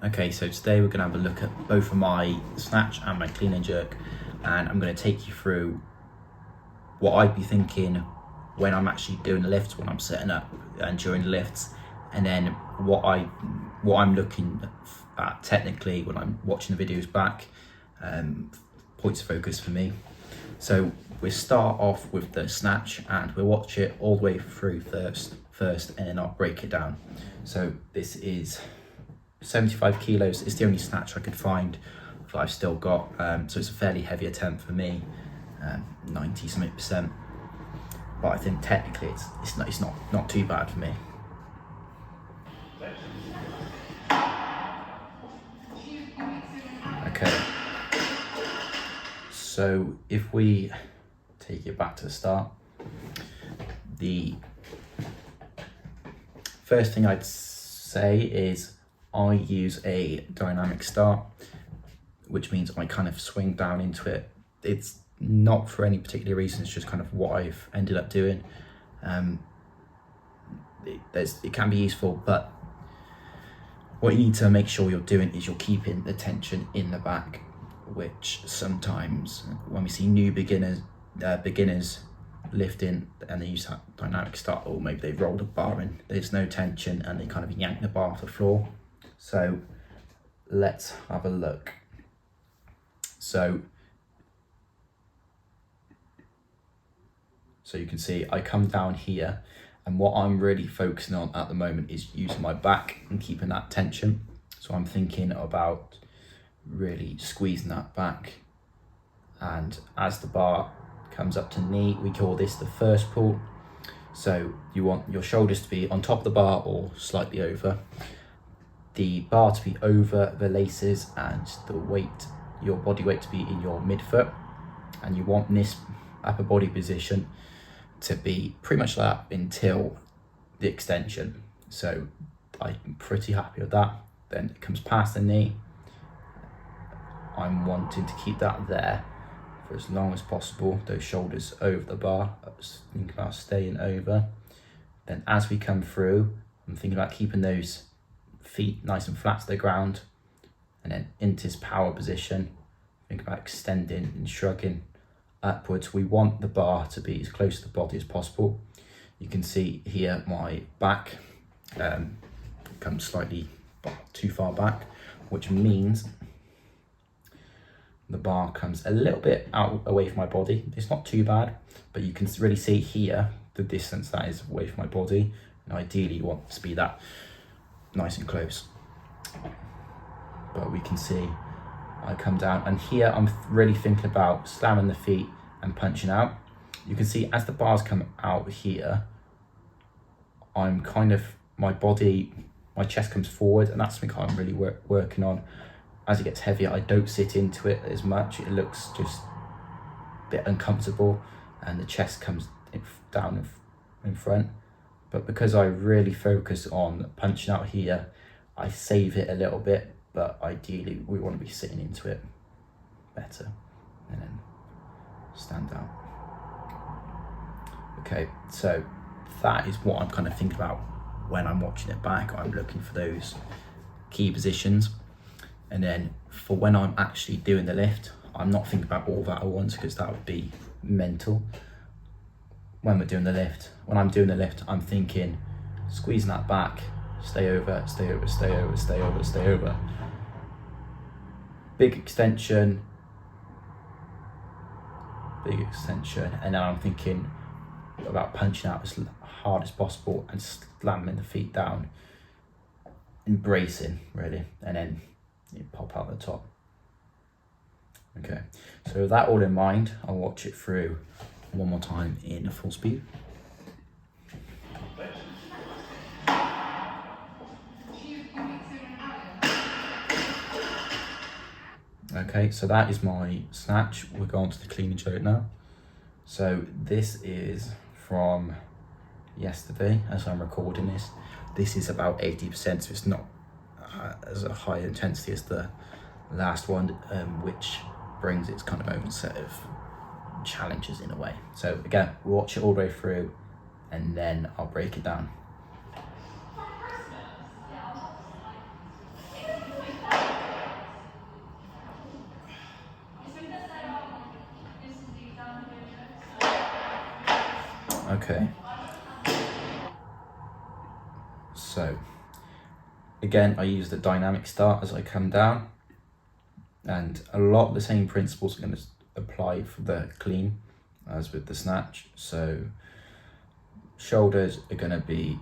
Okay, so today we're going to have a look at both of my snatch and my clean and jerk, and I'm going to take you through what I'd be thinking when I'm actually doing the lifts, when I'm setting up and during the lifts, and then what I'm looking at technically when I'm watching the videos back, points of focus for me. So we start off with the snatch and we'll watch it all the way through first and then I'll break it down. So this is 75 kilos. It's the only snatch I could find that I've still got, so it's a fairly heavy attempt for me, 90 something percent, but I think technically it's not too bad for me. Okay, so if we take it back to the start, the first thing I'd say is I use a dynamic start, which means I kind of swing down into it. It's not for any particular reason, it's just kind of what I've ended up doing. It can be useful, but what you need to make sure you're doing is you're keeping the tension in the back, which sometimes when we see new beginners lifting and they use that dynamic start, or maybe they've rolled a bar in, there's no tension and they kind of yank the bar off the floor. So let's have a look. So you can see I come down here, and what I'm really focusing on at the moment is using my back and keeping that tension. So I'm thinking about really squeezing that back, and as the bar comes up to knee, we call this the first pull. So you want your shoulders to be on top of the bar or slightly over, the bar to be over the laces, and the weight, your body weight, to be in your midfoot, and you want this upper body position to be pretty much like that until the extension. So I'm pretty happy with that. Then it comes past the knee. I'm wanting to keep that there for as long as possible, those shoulders over the bar. I was thinking about staying over. Then as we come through, I'm thinking about keeping those feet nice and flat to the ground, and then into this power position, think about extending and shrugging upwards. We want the bar to be as close to the body as possible. You can see here my back comes slightly too far back, which means the bar comes a little bit out away from my body. It's not too bad, but you can really see here the distance that is away from my body, and ideally you want to be that nice and close. But we can see I come down, and here I'm really thinking about slamming the feet and punching out. You can see as the bars come out here, I'm kind of, my chest comes forward, and that's something I'm really working on. As it gets heavier, I don't sit into it as much. It looks just a bit uncomfortable, and the chest comes down in front. But because I really focus on punching out here, I save it a little bit, but ideally we want to be sitting into it better, and then stand out. Okay, so that is what I'm kind of thinking about when I'm watching it back. I'm looking for those key positions, and then for when I'm actually doing the lift, I'm not thinking about all that at once, because that would be mental. When I'm doing the lift, I'm thinking squeezing that back, stay over, stay over, stay over, stay over, stay over. Big extension, and now I'm thinking about punching out as hard as possible and slamming the feet down, embracing really, and then you pop out the top. Okay, so with that all in mind, I'll watch it through one more time in full speed. Okay, so that is my snatch. We're going to the clean and jerk now. So this is from yesterday as I'm recording this. This is about 80%, so it's not as a high intensity as the last one, which brings its kind of own set of challenges in a way. So again, we'll watch it all the way through and then I'll break it down. Okay. So, again, I use the dynamic start as I come down, and a lot of the same principles are going to apply for the clean as with the snatch. So, shoulders are going to be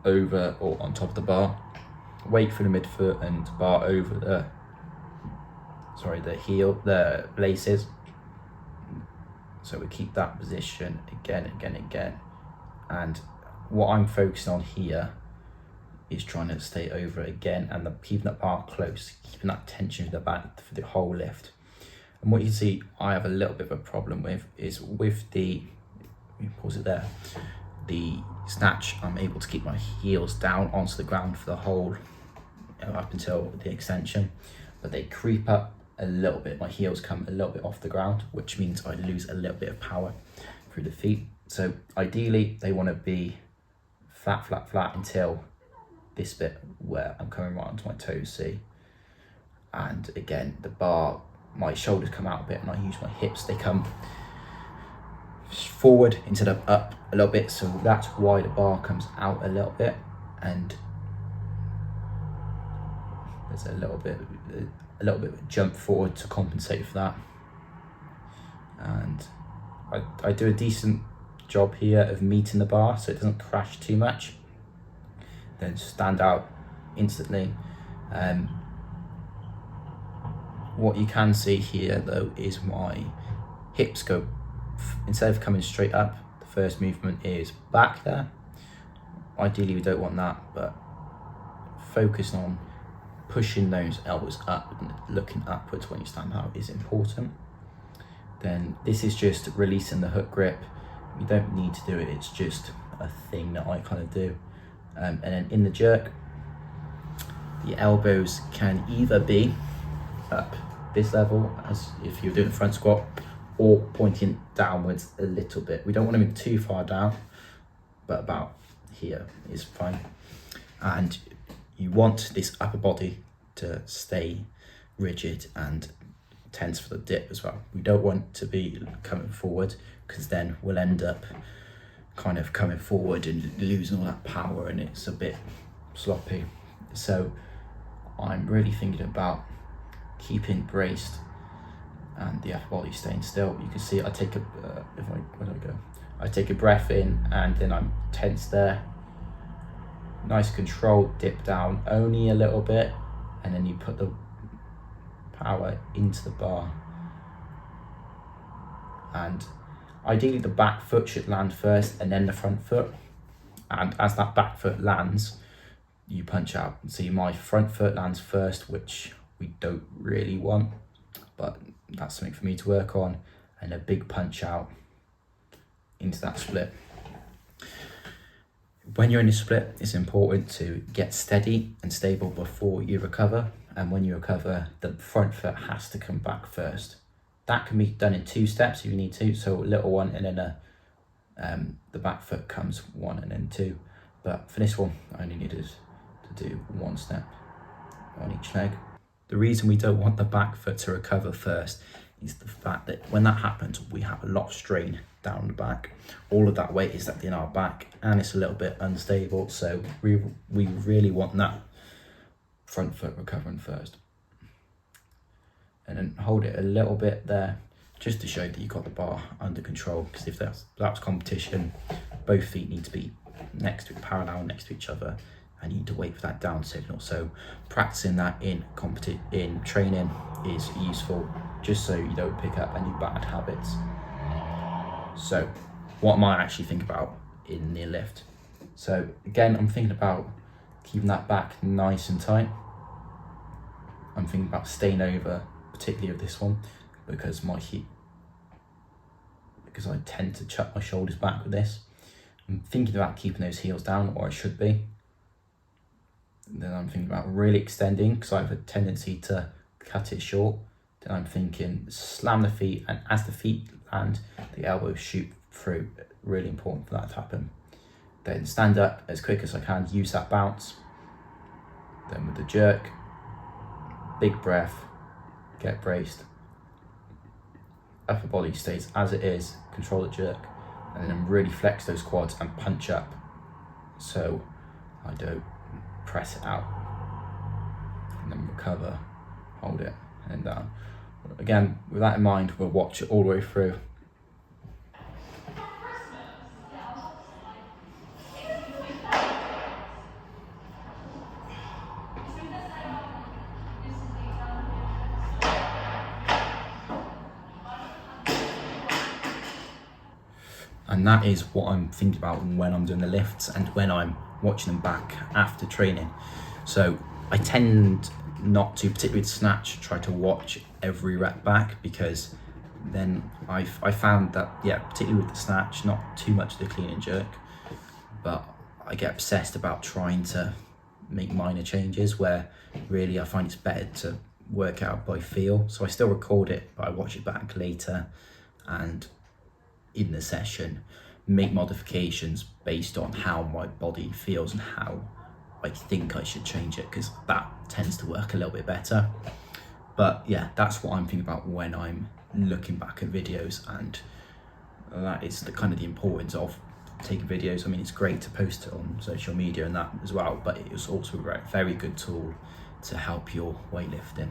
over or on top of the bar, weight for the midfoot and bar over the laces. So we keep that position again, and what I'm focusing on here is trying to stay over it again, and keeping that bar close, keeping that tension in the back for the whole lift. And what you can see I have a little bit of a problem with is with the, let me pause it there, the snatch, I'm able to keep my heels down onto the ground for the whole, up until the extension, but they creep up a little bit, my heels come a little bit off the ground, which means I lose a little bit of power through the feet. So ideally they want to be flat until this bit where I'm coming right onto my toes, see? And again, the bar, my shoulders come out a bit and I use my hips, they come forward instead of up a little bit, so that's why the bar comes out a little bit, and there's a little bit of a jump forward to compensate for that. And I do a decent job here of meeting the bar so it doesn't crash too much, then stand out instantly. What you can see here though is my hips go, instead of coming straight up, the first movement is back there. Ideally we don't want that, but focus on pushing those elbows up and looking upwards when you stand out is important. Then this is just releasing the hook grip. You don't need to do it, it's just a thing that I kind of do. And then in the jerk, the elbows can either be up this level as if you're doing a front squat, or pointing downwards a little bit. We don't want to be too far down, but about here is fine. And you want this upper body to stay rigid and tense for the dip as well. We don't want to be coming forward, because then we'll end up kind of coming forward and losing all that power and it's a bit sloppy. So I'm really thinking about keeping braced and the upper body staying still. You can see I take a I take a breath in and then I'm tense there. Nice controlled dip down, only a little bit, and then you put the power into the bar. And ideally the back foot should land first and then the front foot. And as that back foot lands, you punch out. See, my front foot lands first, which we don't really want, but that's something for me to work on, and a big punch out into that split. When you're in a split, it's important to get steady and stable before you recover. And when you recover, the front foot has to come back first. That can be done in 2 steps if you need to. So a little one and then the back foot comes 1 and then 2. But for this one, I only needed to do 1 step on each leg. The reason we don't want the back foot to recover first is the fact that when that happens, we have a lot of strain down the back. All of that weight is up in our back and it's a little bit unstable. So we really want that front foot recovering first. And then hold it a little bit there, just to show that you've got the bar under control. Because if that's competition, both feet need to be parallel next to each other, and you need to wait for that down signal. So practicing that in training is useful, just so you don't pick up any bad habits. So what am I actually thinking about in the lift? So again, I'm thinking about keeping that back nice and tight. I'm thinking about staying over, particularly of this one, because I tend to chuck my shoulders back with this. I'm thinking about keeping those heels down, or I should be. And then I'm thinking about really extending, because I have a tendency to cut it short. Then I'm thinking slam the feet, and as the feet land, the elbows shoot through. Really important for that to happen. Then stand up as quick as I can, use that bounce. Then with the jerk, big breath, get braced. Upper body stays as it is, control the jerk, and then really flex those quads and punch up so I don't press it out, and then recover, hold it, and down. Again, with that in mind, we'll watch it all the way through. And that is what I'm thinking about when I'm doing the lifts and when I'm watching them back after training. So I tend not to, particularly with snatch, try to watch every rep back, because then I found that, yeah, particularly with the snatch, not too much of the clean and jerk, but I get obsessed about trying to make minor changes where really I find it's better to work out by feel. So I still record it, but I watch it back later, and in the session make modifications based on how my body feels and how I think I should change it, because that tends to work a little bit better. But yeah, that's what I'm thinking about when I'm looking back at videos, and that is the kind of the importance of taking videos. I mean, it's great to post it on social media and that as well, but it was also a very good tool to help your weightlifting.